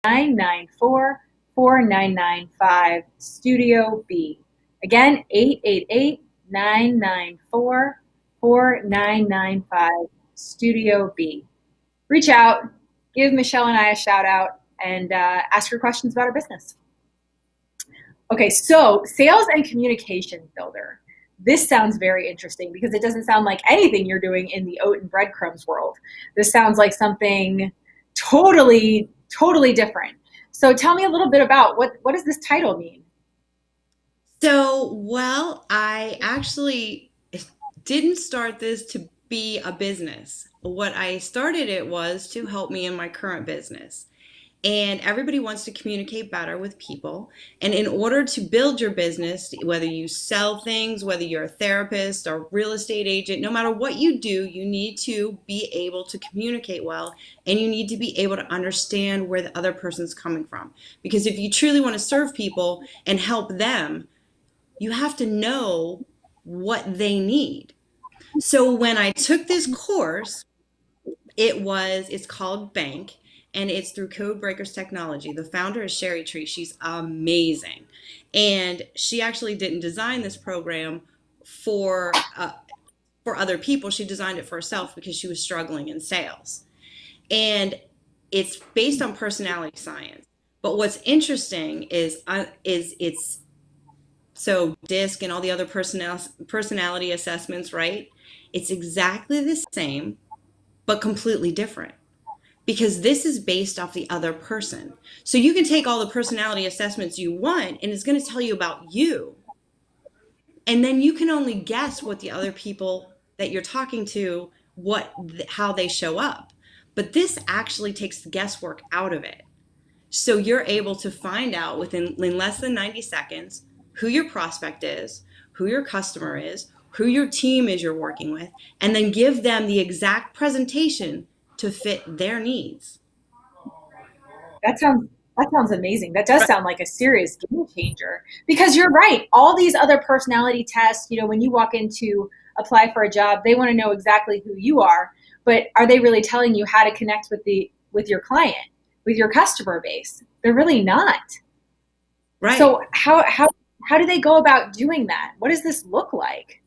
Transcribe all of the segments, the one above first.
994-4995, Studio B. Again, 888-994-4995, Studio B. Reach out, give Michelle and I a shout out, and ask your questions about our business. Okay, so sales and communication builder. This sounds very interesting because it doesn't sound like anything you're doing in the oat and breadcrumbs world. This sounds like something totally different. So tell me a little bit about what does this title mean? I actually didn't start this to be a business. What I started it was to help me in my current business. And everybody wants to communicate better with people. And in order to build your business, whether you sell things, whether you're a therapist or real estate agent, no matter what you do, you need to be able to communicate well, and you need to be able to understand where the other person's coming from. Because if you truly want to serve people and help them, you have to know what they need. So when I took this course, it's called Bank, and it's through Code Breakers Technology. The founder is Sherry Tree. She's amazing. And she actually didn't design this program for other people. She designed it for herself because she was struggling in sales. And it's based on personality science. But what's interesting is it's so DISC and all the other personality assessments, right? It's exactly the same, but completely different, because this is based off the other person. So you can take all the personality assessments you want, and it's going to tell you about you. And then you can only guess what the other people that you're talking to, how they show up. But this actually takes the guesswork out of it. So you're able to find out in less than 90 seconds who your prospect is, who your customer is, who your team is you're working with, and then give them the exact presentation to fit their needs. That sounds amazing. That does sound like a serious game changer. Because you're right. All these other personality tests, when you walk in to apply for a job, they want to know exactly who you are, but are they really telling you how to connect with your client, with your customer base? They're really not. Right. So how do they go about doing that? What does this look like?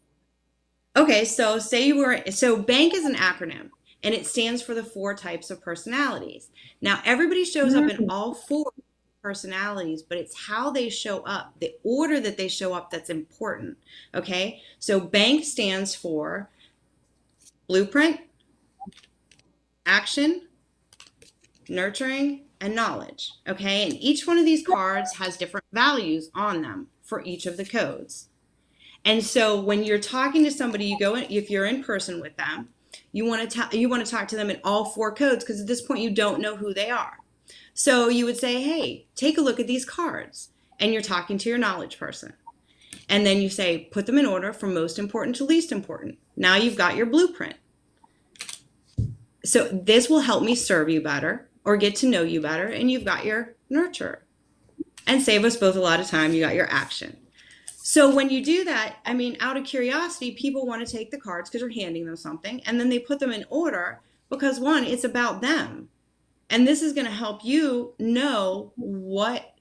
Okay, so BANK is an acronym, and it stands for the four types of personalities. Now, everybody shows up in Mm, all four personalities, but it's how they show up, the order that they show up, that's important. Okay, so BANK stands for blueprint, action, nurturing, and knowledge. Okay, and each one of these cards has different values on them for each of the codes. And so when you're talking to somebody, if you're in person with them, you want to talk to them in all four codes, because at this point you don't know who they are. So you would say, "Hey, take a look at these cards," and you're talking to your knowledge person. And then you say, "Put them in order from most important to least important." Now you've got your blueprint. So this will help me serve you better or get to know you better, and you've got your nurture. And save us both a lot of time, you got your action. So when you do that, I mean, out of curiosity, people want to take the cards because you're handing them something, and then they put them in order because, one, it's about them. And this is going to help you know what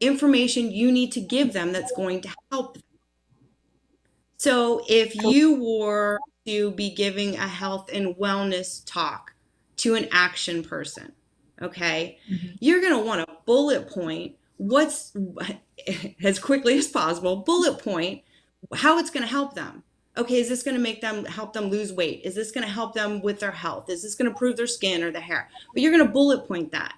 information you need to give them that's going to help them. So if you were to be giving a health and wellness talk to an action person, okay, mhm. you're going to want to bullet point what's as quickly as possible, bullet point how it's going to help them. Okay, is this going to help them lose weight? Is this going to help them with their health? Is this going to improve their skin or their hair? But you're going to bullet point that.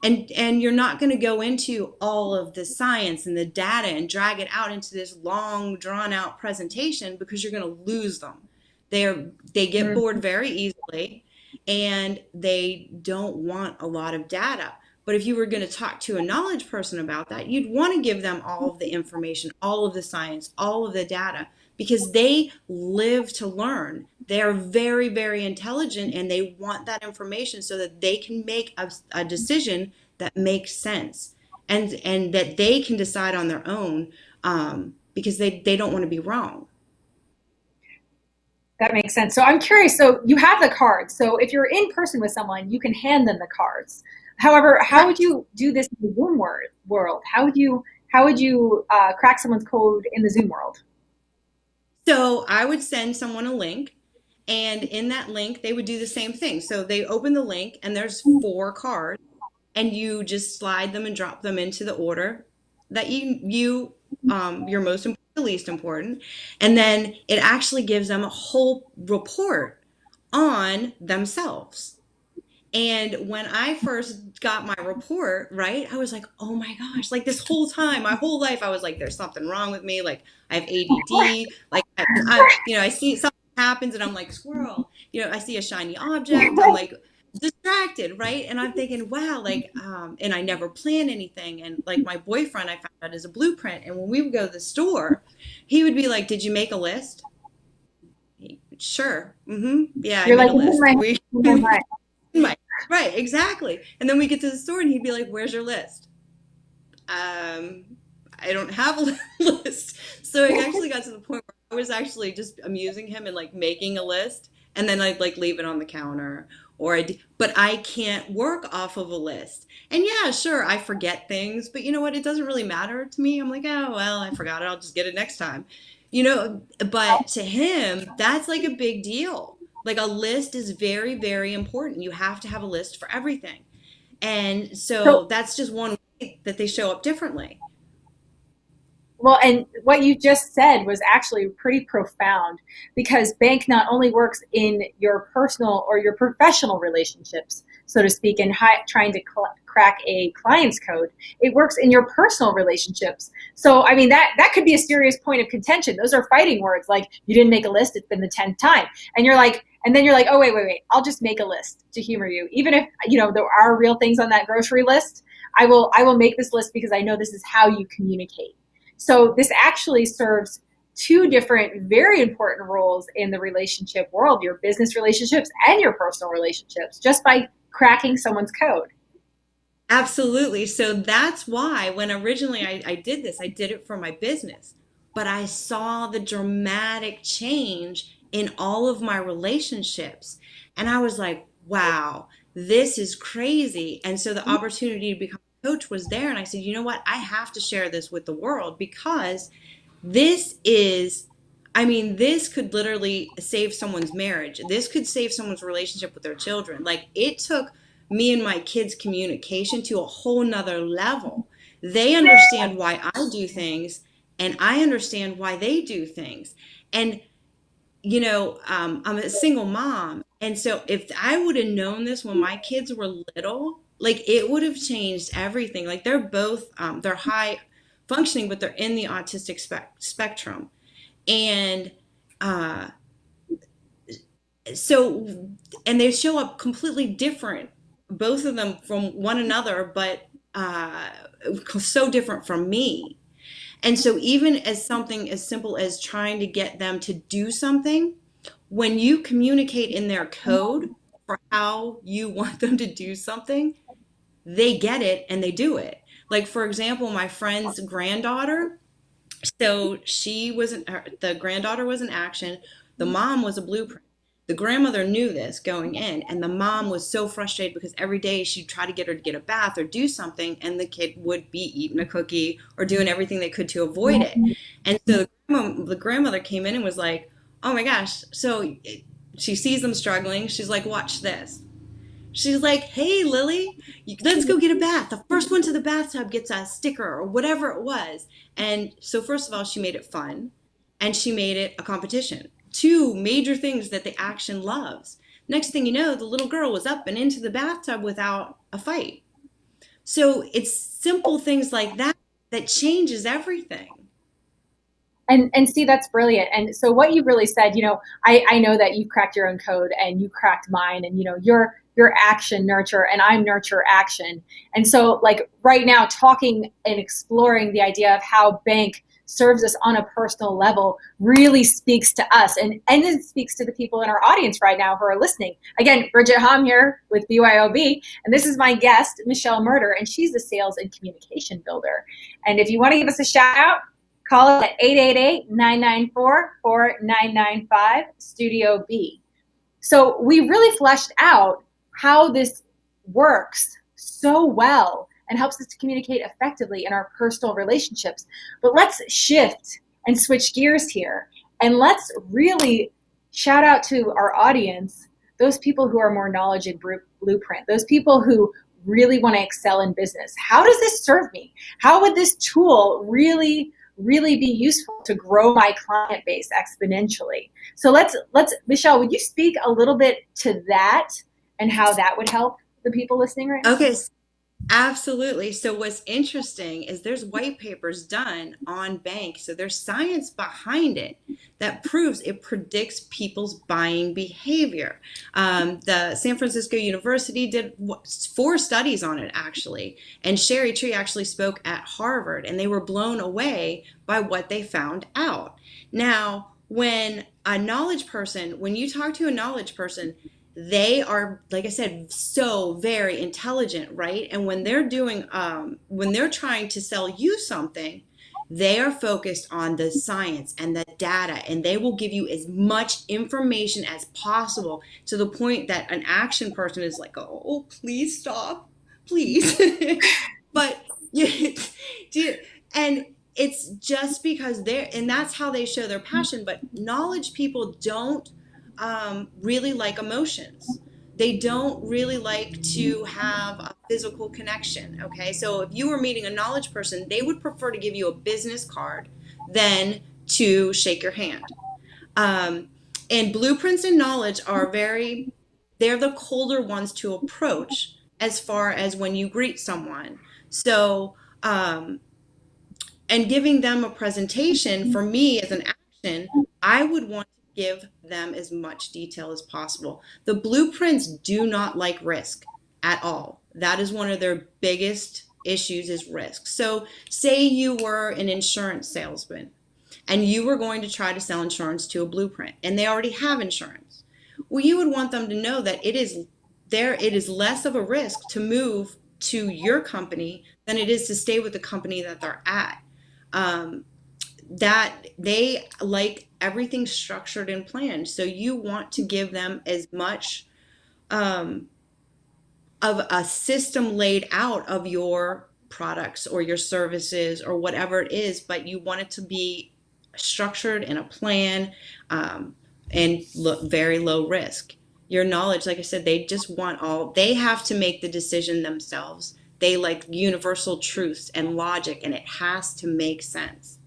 And you're not going to go into all of the science and the data and drag it out into this long drawn out presentation, because you're going to lose them. They get bored very easily, and they don't want a lot of data. But if you were going to talk to a knowledge person about that, you'd want to give them all of the information, all of the science, all of the data, because they live to learn. They're very intelligent, and they want that information so that they can make a decision that makes sense, and that they can decide on their own, because they don't want to be wrong. That makes sense. So I'm curious. So you have the cards. So if you're in person with someone, you can hand them the cards. However, how would Correct. you do this in the Zoom world? How would you crack someone's code in the Zoom world? So I would send someone a link, and in that link, they would do the same thing. So they open the link, and there's four cards, and you just slide them and drop them into the order that you're most important to least important, and then it actually gives them a whole report on themselves. And when I first got my report, right, I was like, oh my gosh, like this whole time, my whole life, I was like, there's something wrong with me. Like I have ADD. Like I see something happens and I'm like, squirrel, I see a shiny object. I'm like distracted, right? And I'm thinking, wow, like, and I never plan anything. And like my boyfriend, I found out is a blueprint. And when we would go to the store, he would be like, did you make a list? Sure. Yeah, I You're made like, a it's in my list. head, We, it's in my mind. Right, right, exactly. And then we get to the store and he'd be like, "Where's your list?" Um, I don't have a list. So it actually got to the point where I was actually just amusing him and like making a list, and then I'd like leave it on the counter, but I can't work off of a list. And yeah, sure, I forget things, but you know what? It doesn't really matter to me. I'm like, oh well, I forgot it. I'll just get it next time. But to him, that's like a big deal. Like a list is very, very important. You have to have a list for everything. And so So that's just one way that they show up differently. well, and what you just said was actually pretty profound because bank not only works in your personal or your professional relationships, so to speak, in trying to crack a client's code, it works in your personal relationships. So, I mean, that could be a serious point of contention. Those are fighting words like, you didn't make a list, it's been the 10th time. And you're like, and then you're like, oh, wait, I'll just make a list to humor you. Even if, there are real things on that grocery list, I will make this list because I know this is how you communicate. So this actually serves two different very important roles in the relationship world, your business relationships and your personal relationships, just by cracking someone's code. Absolutely. So that's why when originally I did this, I did it for my business, but I saw the dramatic change in all of my relationships. And I was like, wow, this is crazy. And so the opportunity to become a coach was there. And I said, you know what? I have to share this with the world because this is, I mean, this could literally save someone's marriage. This could save someone's relationship with their children. Like it took me and my kids' communication to a whole nother level. They understand why I do things and I understand why they do things. And, I'm a single mom. And so if I would have known this when my kids were little, like it would have changed everything. Like they're both, they're high functioning, but they're in the autistic spectrum. And uh, so, and they show up completely different, both of them from one another, but so different from me. And so, even as something as simple as trying to get them to do something, when you communicate in their code for how you want them to do something, they get it and they do it. Like, for example, my friend's granddaughter, so the granddaughter was in action. The mom was a blueprint. The grandmother knew this going in, and the mom was so frustrated because every day she'd try to get her to get a bath or do something, and the kid would be eating a cookie or doing everything they could to avoid it. And so the grandmother came in and was like, oh my gosh. So she sees them struggling. She's like, watch this. She's like, hey, Lily, let's go get a bath. The first one to the bathtub gets a sticker or whatever it was. And so, first of all, she made it fun and she made it a competition. Two major things that the action loves. Next thing you know, the little girl was up and into the bathtub without a fight. So, it's simple things like that that changes everything. And see, that's brilliant. And so what you've really said, I know that you've cracked your own code and you cracked mine, and you're action nurture and I'm nurture action. And so like right now, talking and exploring the idea of how bank serves us on a personal level really speaks to us, and it speaks to the people in our audience right now who are listening. Again, Bridget Hom here with BYOB, and this is my guest, Michelle Murder, and she's a sales and communication builder. And if you want to give us a shout out, call us at 888-994-4995, Studio B. So we really fleshed out how this works so well and helps us to communicate effectively in our personal relationships. But let's shift and switch gears here. And let's really shout out to our audience, those people who are more knowledge and blueprint, those people who really want to excel in business. How does this serve me? How would this tool really be useful to grow my client base exponentially? So let's Michelle, would you speak a little bit to that and how that would help the people listening right now? Okay, absolutely. So what's interesting is there's white papers done on bank. So there's science behind it that proves it predicts people's buying behavior. The San Francisco University did 4 studies on it actually, and Sherry Tree actually spoke at Harvard, and they were blown away by what they found out. Now, when you talk to a knowledge person, they are, like I said, so very intelligent, right? And when they're trying to sell you something, they are focused on the science and the data, and they will give you as much information as possible, to the point that an action person is like, oh, please stop, please. But you, and it's just because and that's how they show their passion. But knowledge people don't really like emotions. They don't really like to have a physical connection. Okay, so if you were meeting a knowledge person, they would prefer to give you a business card than to shake your hand. Um, and blueprints and knowledge they're the colder ones to approach as far as when you greet someone. So, and giving them a presentation, for me as an action, I would want to give them as much detail as possible. The blueprints do not like risk at all. That is one of their biggest issues, is risk. So say you were an insurance salesman and you were going to try to sell insurance to a blueprint, and they already have insurance. Well, you would want them to know that it is less of a risk to move to your company than it is to stay with the company that they're at. um, that they like everything structured and planned. So you want to give them as much um, of a system laid out of your products or your services or whatever it is, but you want it to be structured in a plan, um, and look very low risk. Your knowledge, like I said, they have to make the decision themselves. They like universal truths and logic, and it has to make sense.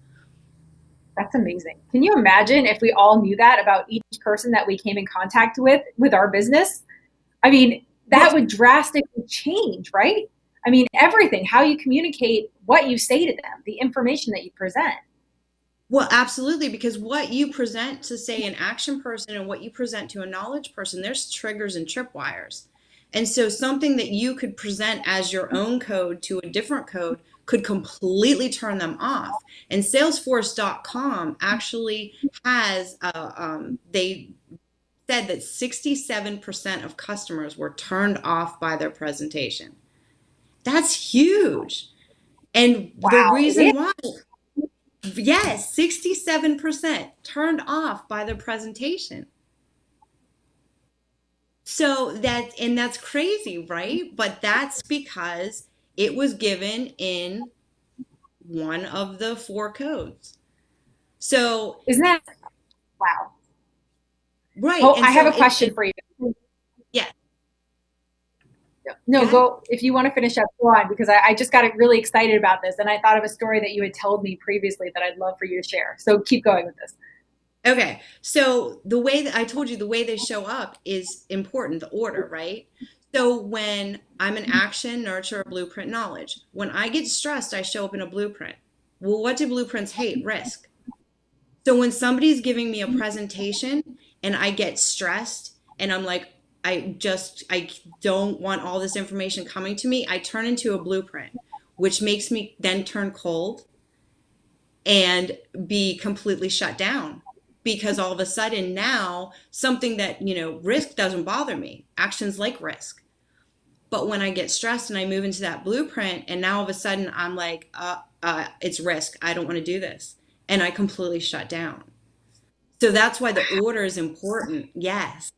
That's amazing. Can you imagine if we all knew that about each person that we came in contact with our business? I mean, that Well, would drastically change, right? I mean, everything, how you communicate, what you say to them, the information that you present. Well, absolutely, because what you present to, say, an action person and what you present to a knowledge person, there's triggers and tripwires. And so something that you could present as your own code to a different code could completely turn them off. And Salesforce.com actually they said that 67% of customers were turned off by their presentation. That's huge. And the Wow, it is. reason why, yes, 67% turned off by the presentation. And that's crazy, right? But that's because it was given in one of the 4 codes. So, Isn't that wow? right. Oh, And I have so a question for you. yeah, go No, ahead. go if you want to finish up, go on, because I just got really excited about this, and I thought of a story that you had told me previously that I'd love for you to share. So keep going with this. Okay. So the way that I told you, the way they show up is important, the order, right? So when I'm an action, nurture, blueprint, knowledge. When I get stressed, I show up in a blueprint. Well, what do blueprints hate? Risk. So when somebody's giving me a presentation and I get stressed and I'm like, I don't want all this information coming to me, I turn into a blueprint, which makes me then turn cold and be completely shut down, because all of a sudden now something that, risk doesn't bother me. Actions like risk. But when I get stressed and I move into that blueprint, and now all of a sudden I'm like, it's risk. I don't want to do this. And I completely shut down. So that's why the order is important. Yes.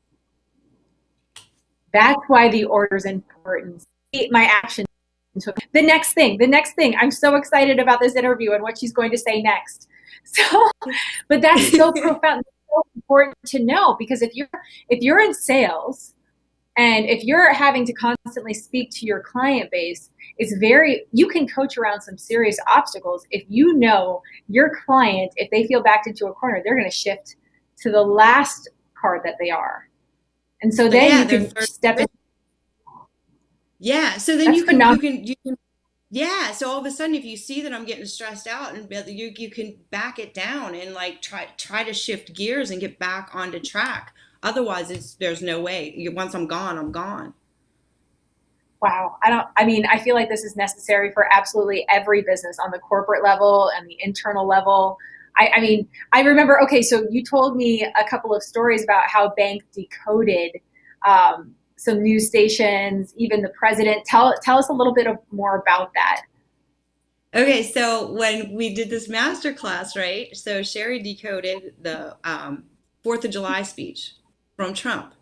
That's why the order is important. my action took. The next thing. I'm so excited about this interview and what she's going to say next. So, but that's so profound, so important to know, because if you're in sales and if you're having to constantly speak to your client base, you can coach around some serious obstacles if you know your client, if they feel backed into a corner, they're going to shift to the last card that they are. And so Like, then yeah, you they're can third. step in. Yeah. So then That's phenomenal. you can, yeah. So all of a sudden, if you see that I'm getting stressed out, and you can back it down and like try to shift gears and get back onto track. Otherwise, there's no way. Once I'm gone, I'm gone. Wow. I feel like this is necessary for absolutely every business on the corporate level and the internal level. I remember, okay, so you told me a couple of stories about how Bank decoded some news stations, even the president. Tell us a little bit more about that. Okay, so when we did this master class, right? So Sherry decoded the 4th of July speech from Trump.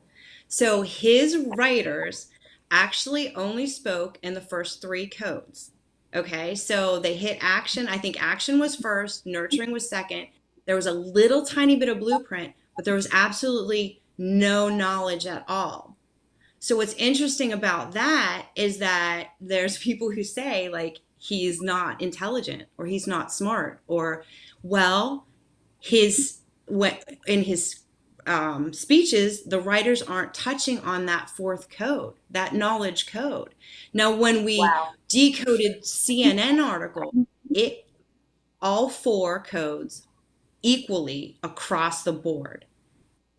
So his writers actually only spoke in the first three codes. Okay, so they hit action. I think action was first, nurturing was second. There was a little tiny bit of blueprint, but there was absolutely no knowledge at all. So what's interesting about that is that there's people who say like he's not intelligent or he's not smart or well his what in his speeches the writers aren't touching on that fourth code, that knowledge code. Now when we Wow. decoded CNN article, it all four codes equally across the board.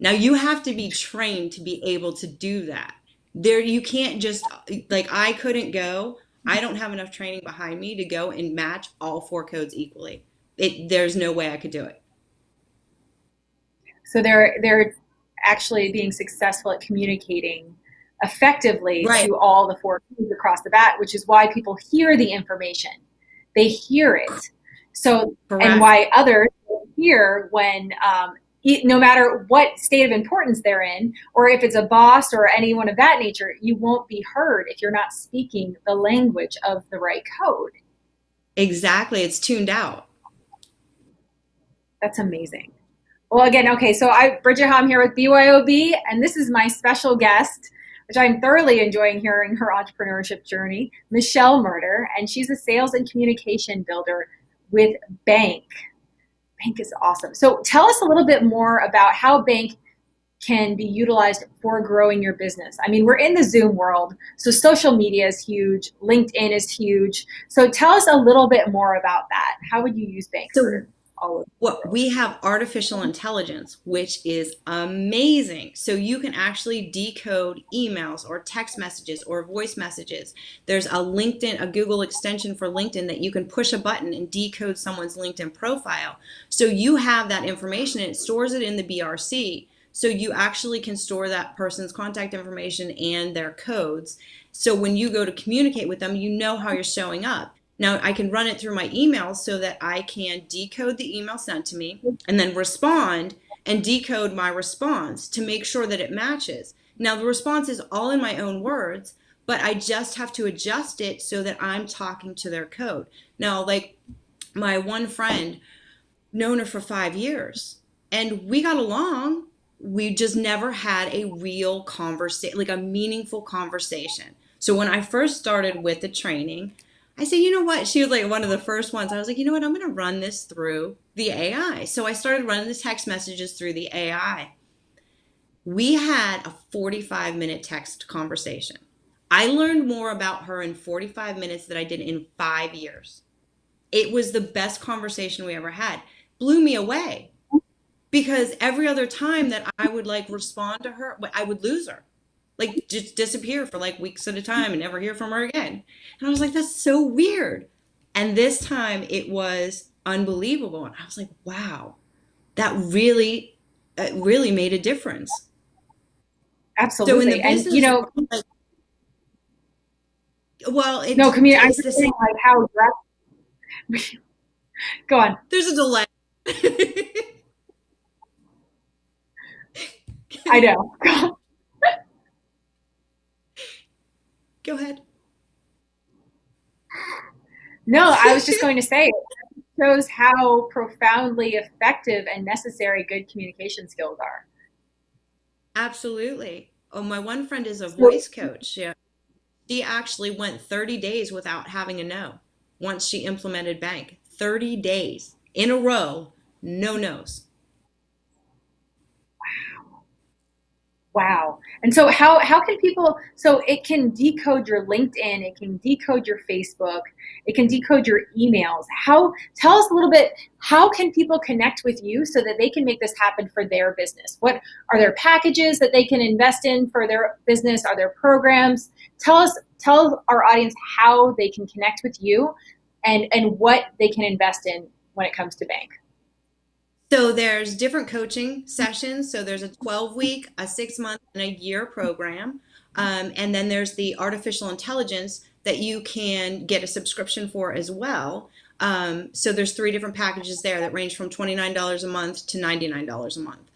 Now you have to be trained to be able to do that. There you can't just like I couldn't go. I don't have enough training behind me to go and match all four codes equally. There's no way I could do it. So they're actually being successful at communicating effectively Right. to all the four keys across the bat, which is why people hear the information. They hear it. So, and Correct. why others hear when, no matter what state of importance they're in, or if it's a boss or anyone of that nature, you won't be heard if you're not speaking the language of the right code. Exactly. It's tuned out. That's amazing. Well, again, okay, so Bridget Hom here with BYOB, and this is my special guest, which I'm thoroughly enjoying hearing her entrepreneurship journey, Michelle Murder, and she's a sales and communication builder with Bank. Bank is awesome. So tell us a little bit more about how Bank can be utilized for growing your business. I mean, we're in the Zoom world, so social media is huge, LinkedIn is huge. So tell us a little bit more about that. How would you use Bank So for all of the what world? we have artificial intelligence, which is amazing. So you can actually decode emails or text messages or voice messages. There's a Google extension for LinkedIn that you can push a button and decode someone's LinkedIn profile. So you have that information and it stores it in the BRC. So you actually can store that person's contact information and their codes. So when you go to communicate with them, you know how you're showing up. Now I can run it through my email so that I can decode the email sent to me and then respond and decode my response to make sure that it matches. Now the response is all in my own words, but I just have to adjust it so that I'm talking to their code. Now, like my one friend, known her for 5 years, and we got along. We just never had a real conversation, like a meaningful conversation. So when I first started with the training, I said, you know what? She was like one of the first ones. I was like, you know what? I'm going to run this through the AI. So I started running the text messages through the AI. We had a 45-minute text conversation. I learned more about her in 45 minutes than I did in 5 years. It was the best conversation we ever had. Blew me away because every other time that I would like respond to her, I would lose her, like just disappear for like weeks at a time and never hear from her again. And I was like, that's so weird. And this time it was unbelievable. And I was like, wow, that really, it really made a difference. So in the Absolutely. And business world, like, well, no, I'm it's just the same. saying like how go on. There's a delay. I know. Go ahead. No, I was just going to say it shows how profoundly effective and necessary good communication skills are. Absolutely. Oh, my one friend is a So, voice coach. Yeah. She actually went 30 days without having a no once she implemented bank. 30 days in a row, no nos. wow. And so how can people, so it can decode your LinkedIn, it can decode your Facebook, it can decode your emails. How, tell us a little bit, how can people connect with you so that they can make this happen for their business? What are there packages that they can invest in for their business? Are there programs? Tell our audience how they can connect with you and what they can invest in when it comes to bank. So there's different coaching sessions. So there's a 12-week, a 6-month, and a year program. And then there's the artificial intelligence that you can get a subscription for as well. So there's 3 different packages there that range from $29 a month to $99 a month.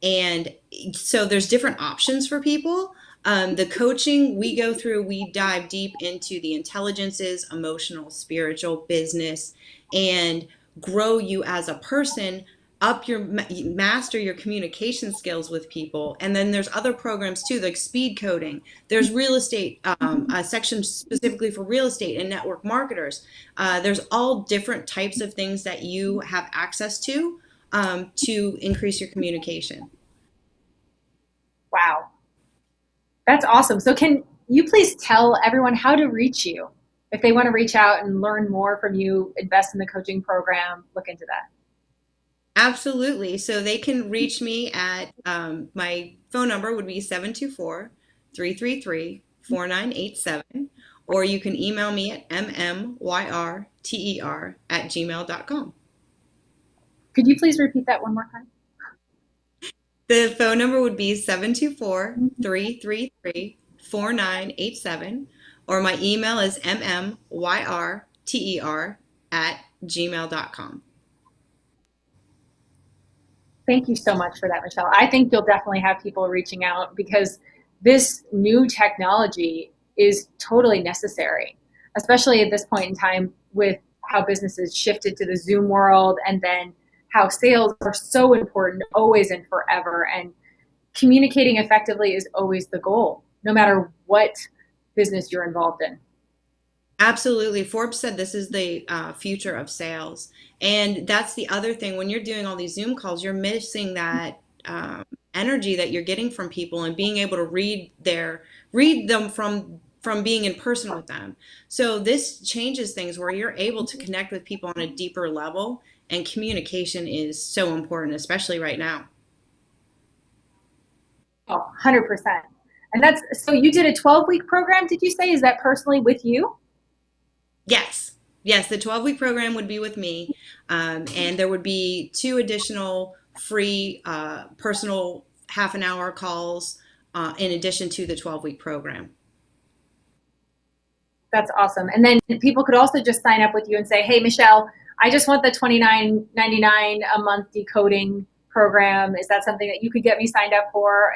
And so there's different options for people. The coaching we go through, we dive deep into the intelligences, emotional, spiritual, business, and grow you as a person, up your master your communication skills with people. And then there's other programs too, like speed coding. There's real estate, a section specifically for real estate and network marketers. There's all different types of things that you have access to increase your communication. Wow. That's awesome. So can you please tell everyone how to reach you? If they want to reach out and learn more from you, invest in the coaching program, look into that. Absolutely. So they can reach me at my phone number would be 724-333-4987, or you can email me at mmyrter@gmail.com. Could you please repeat that one more time? The phone number would be 724-333-4987, or my email is mmyrter@gmail.com. Thank you so much for that, Michelle. I think you'll definitely have people reaching out because this new technology is totally necessary, especially at this point in time with how businesses shifted to the Zoom world and then how sales are so important always and forever. And communicating effectively is always the goal, no matter what business you're involved in. Absolutely. Forbes said this is the future of sales. And that's the other thing. When you're doing all these Zoom calls, you're missing that energy that you're getting from people and being able to read them from being in person with them. So this changes things where you're able to connect with people on a deeper level, and communication is so important, especially right now. Oh, 100%. And that's, so you did a 12-week program, did you say? Is that personally with you? Yes. Yes, the 12-week program would be with me. And there would be 2 additional free personal half an hour calls in addition to the 12-week program. That's awesome. And then people could also just sign up with you and say, hey, Michelle, I just want the $29.99 a month decoding program. Is that something that you could get me signed up for?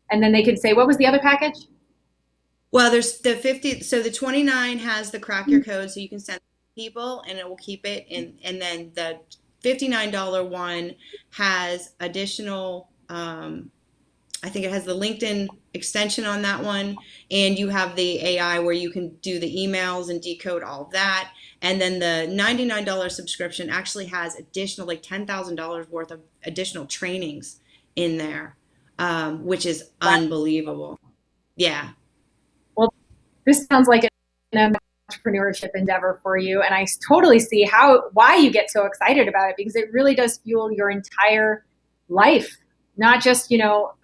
And then they could say, what was the other package? Well, there's the 50, so the 29 has the crack your code, so you can send people and it will keep it. And then the $59 one has additional, I think it has the LinkedIn extension on that one. And you have the AI where you can do the emails and decode all of that. And then the $99 subscription actually has additional, like $10,000 worth of additional trainings in there, which is unbelievable. Yeah. Well, this sounds like an entrepreneurship endeavor for you, and I totally see why you get so excited about it, because it really does fuel your entire life, not just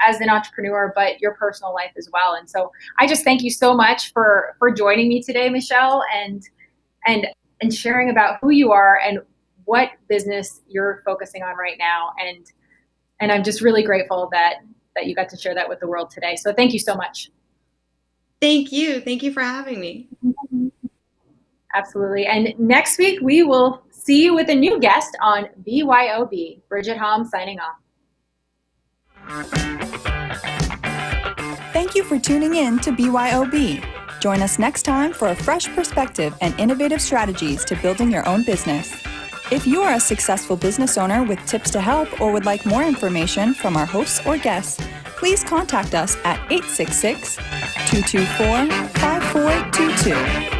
as an entrepreneur, but your personal life as well. And so I just thank you so much for joining me today, Michelle, and sharing about who you are and what business you're focusing on right now. And I'm just really grateful that you got to share that with the world today. So thank you so much. Thank you. Thank you for having me. Absolutely. And next week, we will see you with a new guest on BYOB. Bridget Halm signing off. Thank you for tuning in to BYOB. Join us next time for a fresh perspective and innovative strategies to building your own business. If you are a successful business owner with tips to help or would like more information from our hosts or guests, please contact us at 866-224-5422.